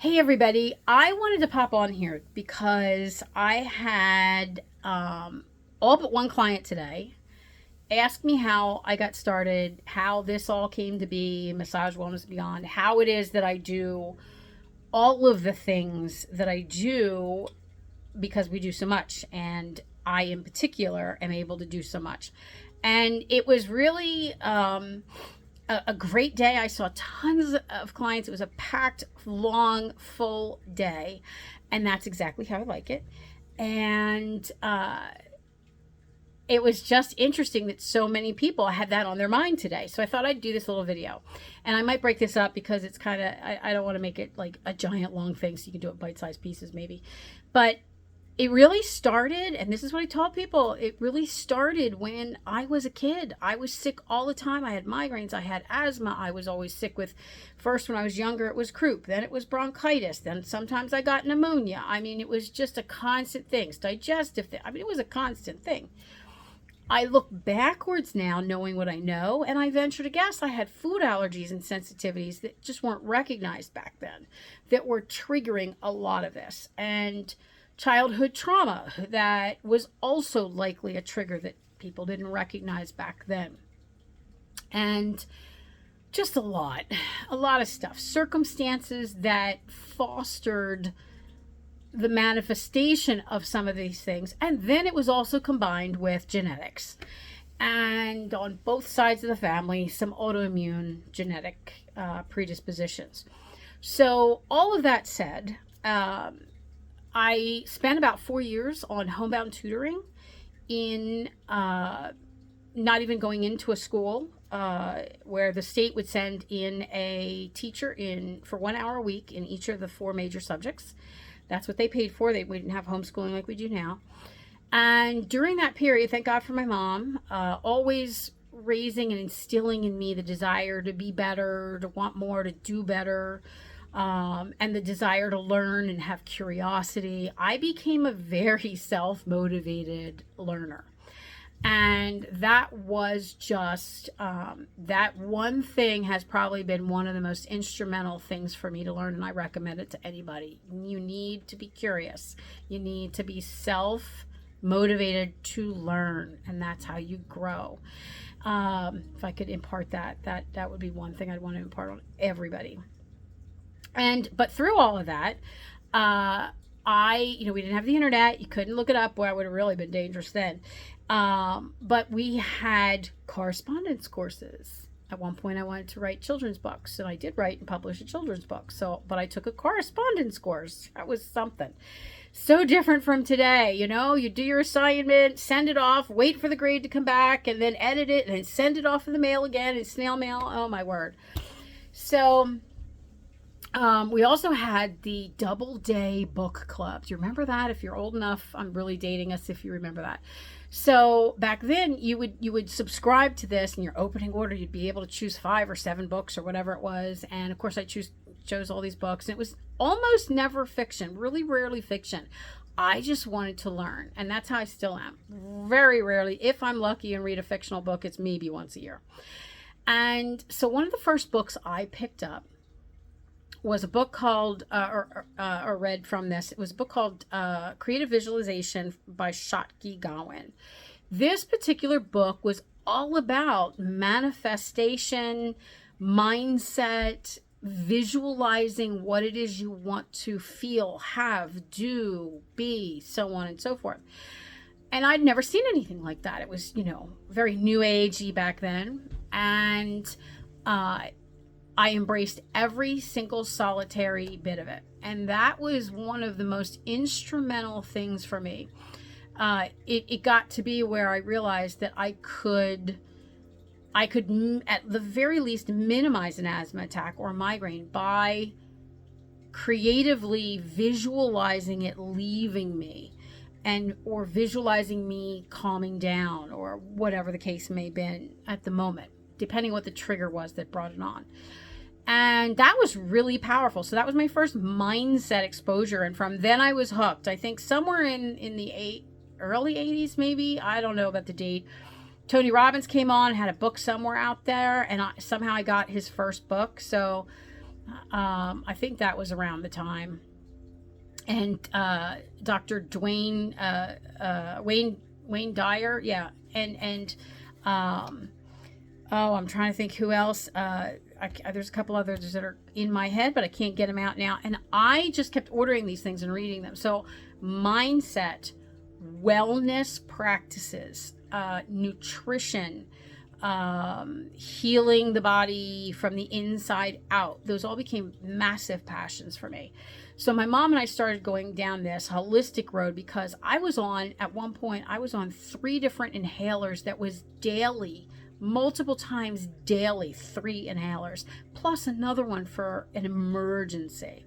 Hey everybody, I wanted to pop on here because I had all but one client today ask me how I got started, how this all came to be, Massage Wellness Beyond, how it is that I do all of the things that I do because we do so much, and I in particular am able to do so much. And it was really a great day. I saw tons of clients. It was a packed, long, full day, and that's exactly how I like it. And it was just interesting that so many people had that on their mind today. So I thought I'd do this little video, and I might break this up because it's kind of, I don't want to make it like a giant long thing, so you can do it bite-sized pieces maybe. But it really started, and this is what I told people, it really started when I was a kid. I was sick all the time. I had migraines, I had asthma. I was always sick with, first when I was younger, it was croup, then it was bronchitis, then sometimes I got pneumonia. I mean, it was just a constant thing. Digestive thing. I mean, it was a constant thing. I look backwards now knowing what I know, and I venture to guess I had food allergies and sensitivities that just weren't recognized back then, that were triggering a lot of this. And childhood trauma that was also likely a trigger that people didn't recognize back then. And just a lot of stuff, circumstances that fostered the manifestation of some of these things. And then it was also combined with genetics, and on both sides of the family, some autoimmune genetic predispositions. So all of that said, I spent about 4 years on homebound tutoring in not even going into a school, where the state would send in a teacher in for 1 hour a week in each of the four major subjects. That's what they paid for. We didn't have homeschooling like we do now. And during that period, thank God for my mom, always raising and instilling in me the desire to be better, to want more, to do better, and the desire to learn and have curiosity. I became a very self-motivated learner. And that was just, that one thing has probably been one of the most instrumental things for me to learn, and I recommend it to anybody. You need to be curious. You need to be self-motivated to learn, and that's how you grow. If I could impart that would be one thing I'd want to impart on everybody. But through all of that, we didn't have the internet. You couldn't look it up. Boy, I would have really been dangerous then. But we had correspondence courses. At one point I wanted to write children's books, and I did write and publish a children's book. But I took a correspondence course. That was something. So different from today. You do your assignment, send it off, wait for the grade to come back, and then edit it, and then send it off in the mail again, in snail mail. Oh my word. So we also had the double day book club. Do you remember that? If you're old enough, I'm really dating us if you remember that. So back then you would subscribe to this, in your opening order you'd be able to choose 5 or 7 books or whatever it was. And of course I chose all these books, and it was almost never fiction, really rarely fiction. I just wanted to learn, and that's how I still am. Very rarely, if I'm lucky and read a fictional book, it's maybe once a year. And so one of the first books I picked up was a book called, or read from this, it was a book called Creative Visualization by Shakti Gawain. This particular book was all about manifestation, mindset, visualizing what it is you want to feel, have, do, be, so on and so forth. And I'd never seen anything like that. It was, very new agey back then. And I embraced every single solitary bit of it. And that was one of the most instrumental things for me. It got to be where I realized that I could, at the very least, minimize an asthma attack or a migraine by creatively visualizing it leaving me, or visualizing me calming down, or whatever the case may have been at the moment, depending what the trigger was that brought it on. And that was really powerful. So that was my first mindset exposure. And from then I was hooked. I think somewhere in the early 80s, maybe. I don't know about the date. Tony Robbins came on, had a book somewhere out there. And somehow I got his first book. So I think that was around the time. And Dr. Wayne Dyer, yeah, and oh, I'm trying to think who else. There's a couple others that are in my head, but I can't get them out now. And I just kept ordering these things and reading them. So mindset, wellness practices, nutrition, healing the body from the inside out. Those all became massive passions for me. So my mom and I started going down this holistic road because at one point, I was on 3 different inhalers that was daily, multiple times daily, 3 inhalers, plus another one for an emergency.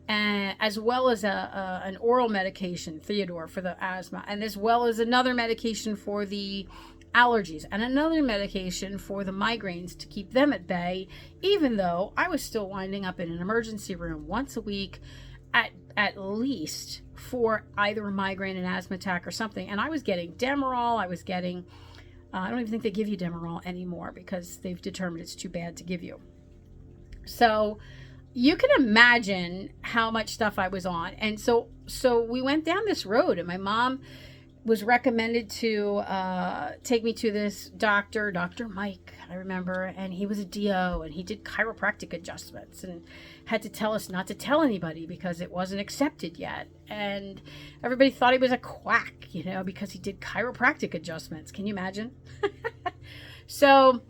And as well as an oral medication, Theodore, for the asthma, and as well as another medication for the allergies, and another medication for the migraines to keep them at bay, even though I was still winding up in an emergency room once a week at least for either a migraine, an asthma attack, or something. And I was getting Demerol. I was getting, I don't even think they give you Demerol anymore because they've determined it's too bad to give you. So you can imagine how much stuff I was on. And so we went down this road, and my mom was recommended to take me to this doctor, Dr. Mike, I remember, and he was a DO, and he did chiropractic adjustments and had to tell us not to tell anybody because it wasn't accepted yet. And everybody thought he was a quack, because he did chiropractic adjustments. Can you imagine? So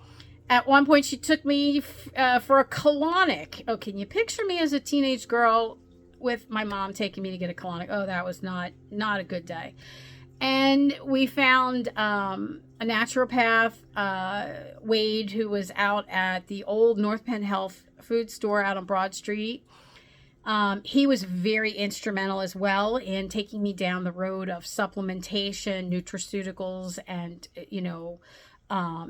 at one point she took me for a colonic. Oh, can you picture me as a teenage girl with my mom taking me to get a colonic? Oh, that was not a good day. And we found a naturopath, Wade, who was out at the old North Penn Health food store out on Broad Street. He was very instrumental as well in taking me down the road of supplementation, nutraceuticals, and,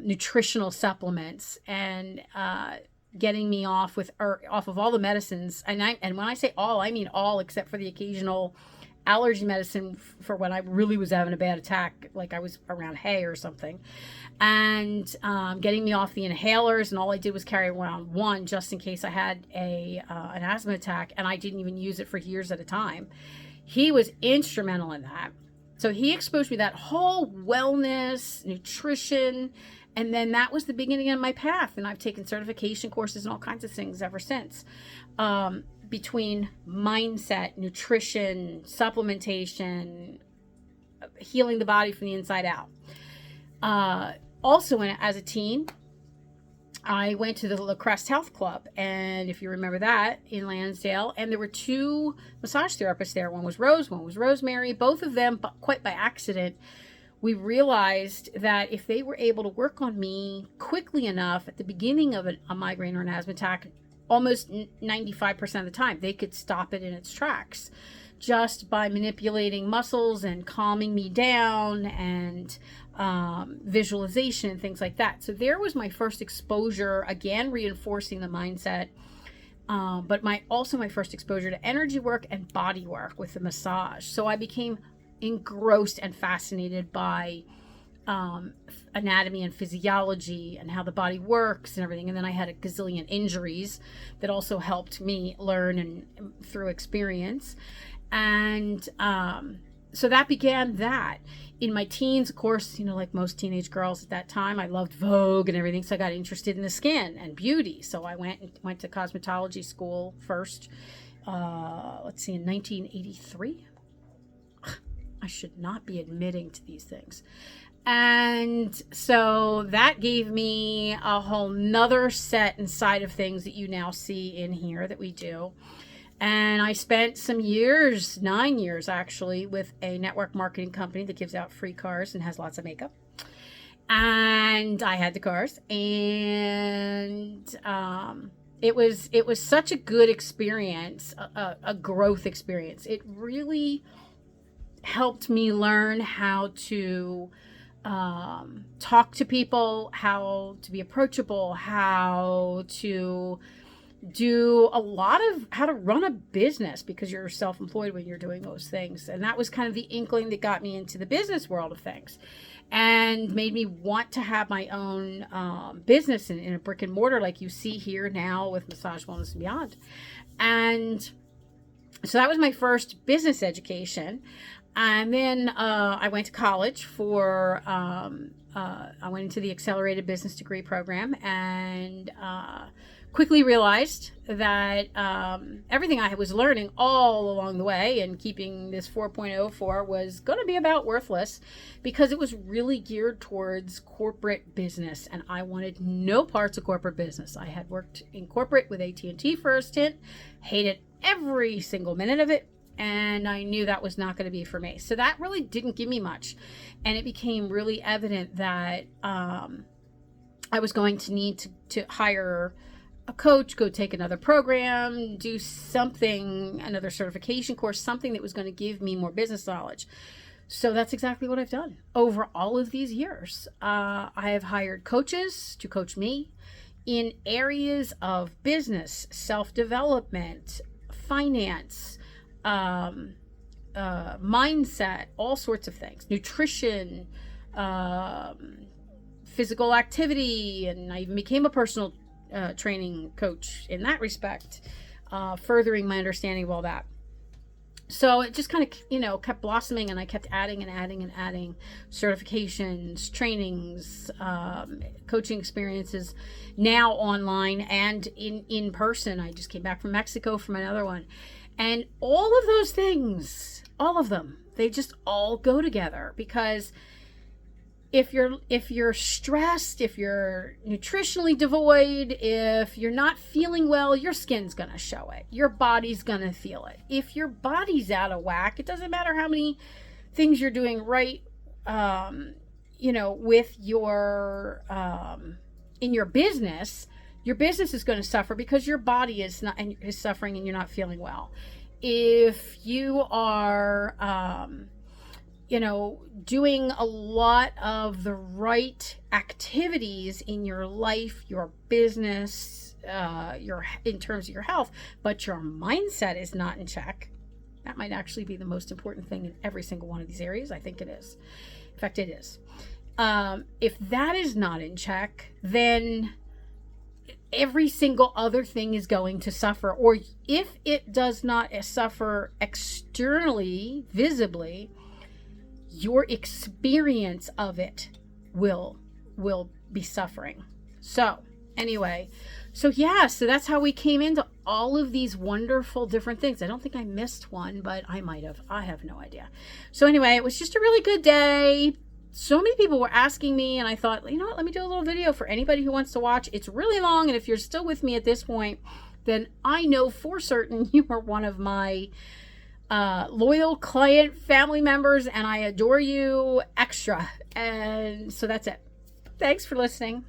nutritional supplements, and getting me off of all the medicines. And when I say all, I mean all except for the occasional allergy medicine for when I really was having a bad attack, like I was around hay or something, and getting me off the inhalers. And all I did was carry around one just in case I had an asthma attack, and I didn't even use it for years at a time. He was instrumental in that. So he exposed me to that whole wellness, nutrition, and then that was the beginning of my path. And I've taken certification courses and all kinds of things ever since. Between mindset, nutrition, supplementation, healing the body from the inside out. Also, as a teen, I went to the La Crest Health Club, and if you remember that, in Lansdale, and there were 2 massage therapists there. One was Rose, one was Rosemary. Both of them, but quite by accident, we realized that if they were able to work on me quickly enough at the beginning of a migraine or an asthma attack, almost 95% of the time, they could stop it in its tracks just by manipulating muscles and calming me down and visualization and things like that. So there was my first exposure, again, reinforcing the mindset, but my first exposure to energy work and body work with the massage. So I became engrossed and fascinated by anatomy and physiology and how the body works and everything. And then I had a gazillion injuries that also helped me learn and through experience. And so that began that. In my teens, of course, like most teenage girls at that time, I loved Vogue and everything. So I got interested in the skin and beauty. So I went to cosmetology school first. In 1983. I should not be admitting to these things. And so that gave me a whole nother set and side of things that you now see in here that we do. And I spent some years, 9 years actually, with a network marketing company that gives out free cars and has lots of makeup. And I had the cars, and it was such a good experience, a growth experience. It really helped me learn how to talk to people, how to be approachable, how to do how to run a business, because you're self-employed when you're doing those things. And that was kind of the inkling that got me into the business world of things. and made me want to have my own business in a brick and mortar like you see here now with Massage Wellness and Beyond. And so that was my first business education. And then I went to college for, I went into the accelerated business degree program, and quickly realized that everything I was learning all along the way and keeping this 4.0 for was going to be about worthless, because it was really geared towards corporate business, and I wanted no parts of corporate business. I had worked in corporate with AT&T for a stint, hated every single minute of it, and I knew that was not going to be for me. So that really didn't give me much, and it became really evident that I was going to need to hire a coach, go take another program, do something, another certification course, something that was going to give me more business knowledge. So that's exactly what I've done over all of these years. I have hired coaches to coach me in areas of business, self-development, finance, mindset, all sorts of things, nutrition, physical activity, and I even became a personal training coach in that respect, furthering my understanding of all that. So it just kind of, kept blossoming, and I kept adding and adding and adding certifications, trainings, coaching experiences, now online and in person. I just came back from Mexico from another one. And all of those things, all of them, they just all go together, because if you're stressed, if you're nutritionally devoid, if you're not feeling well, your skin's going to show it. Your body's going to feel it. If your body's out of whack, it doesn't matter how many things you're doing right, with your, in your business is going to suffer because your body is suffering and you're not feeling well. If you are, doing a lot of the right activities in your life, your business, in terms of your health, but your mindset is not in check, that might actually be the most important thing in every single one of these areas. I think it is. In fact, it is. If that is not in check, then every single other thing is going to suffer. Or if it does not suffer externally, visibly, your experience of it will be suffering. So anyway, so that's how we came into all of these wonderful different things. I don't think I missed one, but I might have. I have no idea. So anyway, it was just a really good day. So many people were asking me, and I thought, you know what, let me do a little video for anybody who wants to watch. It's really long, and if you're still with me at this point, then I know for certain you are one of my loyal client family members, and I adore you extra. And so that's it. Thanks for listening.